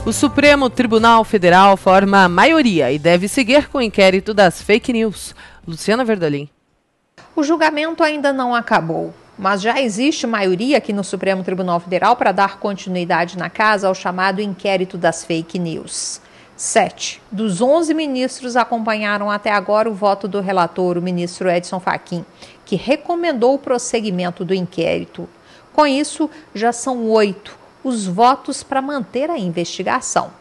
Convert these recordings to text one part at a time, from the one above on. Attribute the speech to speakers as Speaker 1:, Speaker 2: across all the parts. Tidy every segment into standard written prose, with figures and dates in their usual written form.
Speaker 1: O Supremo Tribunal Federal forma a maioria e deve seguir com o inquérito das fake news. Luciana Verdolim.
Speaker 2: O julgamento ainda não acabou, mas já existe maioria aqui no Supremo Tribunal Federal para dar continuidade na casa ao chamado inquérito das fake news. 7 dos 11 ministros acompanharam até agora o voto do relator, o ministro Edson Fachin, que recomendou o prosseguimento do inquérito. Com isso, já são 8 os votos para manter a investigação.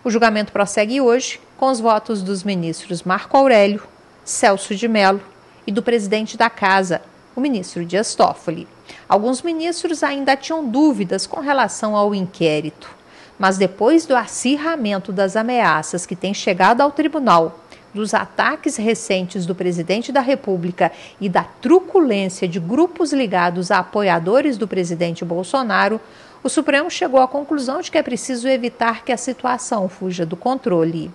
Speaker 2: O julgamento prossegue hoje com os votos dos ministros Marco Aurélio, Celso de Mello e do presidente da Casa, o ministro Dias Toffoli. Alguns ministros ainda tinham dúvidas com relação ao inquérito, mas depois do acirramento das ameaças que têm chegado ao tribunal, dos ataques recentes do presidente da República e da truculência de grupos ligados a apoiadores do presidente Bolsonaro, o Supremo chegou à conclusão de que é preciso evitar que a situação fuja do controle.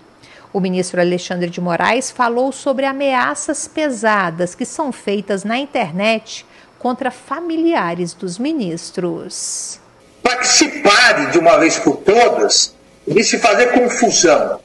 Speaker 2: O ministro Alexandre de Moraes falou sobre ameaças pesadas que são feitas na internet contra familiares dos ministros.
Speaker 3: Para que se pare de uma vez por todas de se fazer confusão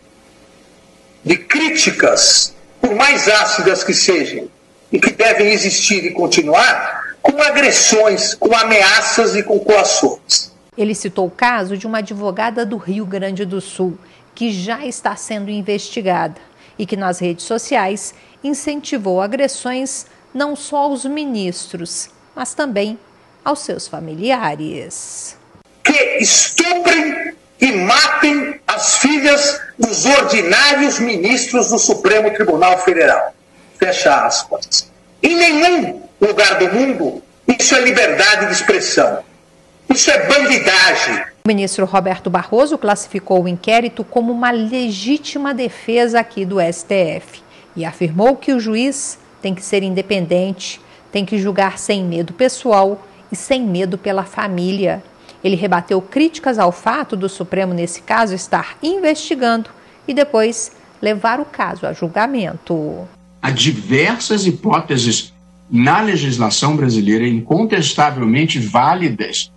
Speaker 3: de críticas, por mais ácidas que sejam, e que devem existir e continuar, com agressões, com ameaças e com coações.
Speaker 2: Ele citou o caso de uma advogada do Rio Grande do Sul, que já está sendo investigada e que nas redes sociais incentivou agressões não só aos ministros, mas também aos seus familiares.
Speaker 3: Que estuprem e matem as filhas dos ordinários ministros do Supremo Tribunal Federal. Fecha aspas. Em nenhum lugar do mundo isso é liberdade de expressão. Isso é bandidagem.
Speaker 2: O ministro Roberto Barroso classificou o inquérito como uma legítima defesa aqui do STF e afirmou que o juiz tem que ser independente, tem que julgar sem medo pessoal e sem medo pela família. Ele rebateu críticas ao fato do Supremo, nesse caso, estar investigando e depois levar o caso a julgamento.
Speaker 4: Há diversas hipóteses na legislação brasileira incontestavelmente válidas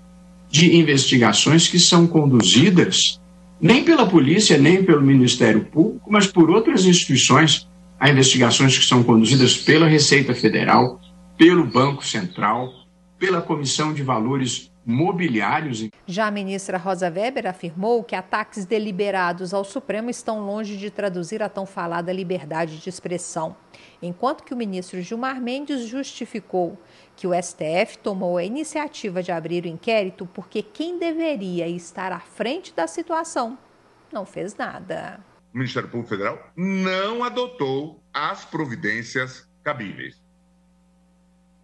Speaker 4: de investigações que são conduzidas nem pela polícia, nem pelo Ministério Público, mas por outras instituições. Há investigações que são conduzidas pela Receita Federal, pelo Banco Central, pela Comissão de Valores Mobiliários.
Speaker 2: Já a ministra Rosa Weber afirmou que ataques deliberados ao Supremo estão longe de traduzir a tão falada liberdade de expressão, enquanto que o ministro Gilmar Mendes justificou que o STF tomou a iniciativa de abrir o inquérito porque quem deveria estar à frente da situação não fez nada.
Speaker 5: O Ministério Público Federal não adotou as providências cabíveis.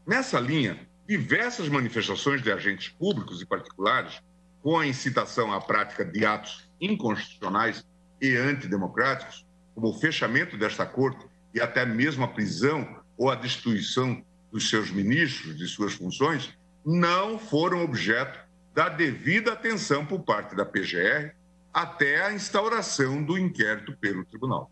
Speaker 5: Nessa linha, diversas manifestações de agentes públicos e particulares, com a incitação à prática de atos inconstitucionais e antidemocráticos, como o fechamento desta corte e até mesmo a prisão ou a destituição dos seus ministros de suas funções, não foram objeto da devida atenção por parte da PGR até a instauração do inquérito pelo tribunal.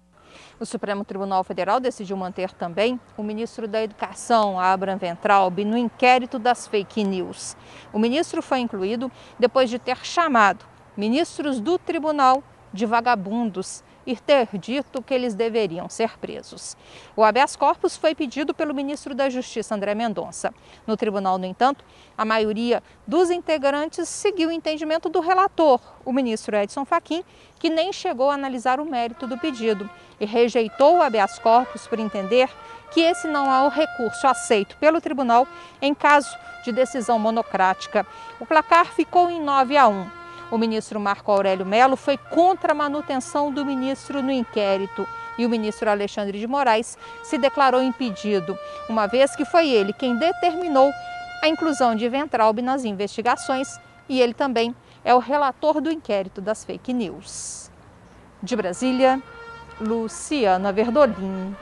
Speaker 2: O Supremo Tribunal Federal decidiu manter também o ministro da Educação, Abraham Weintraub, no inquérito das fake news. O ministro foi incluído depois de ter chamado ministros do tribunal de vagabundos e ter dito que eles deveriam ser presos. O habeas corpus foi pedido pelo ministro da Justiça, André Mendonça. No tribunal, no entanto, a maioria dos integrantes seguiu o entendimento do relator, o ministro Edson Fachin, que nem chegou a analisar o mérito do pedido e rejeitou o habeas corpus por entender que esse não é o recurso aceito pelo tribunal em caso de decisão monocrática. O placar ficou em 9-1. O ministro Marco Aurélio Mello foi contra a manutenção do ministro no inquérito e o ministro Alexandre de Moraes se declarou impedido, uma vez que foi ele quem determinou a inclusão de Weintraub nas investigações e ele também é o relator do inquérito das fake news. De Brasília, Luciana Verdolim.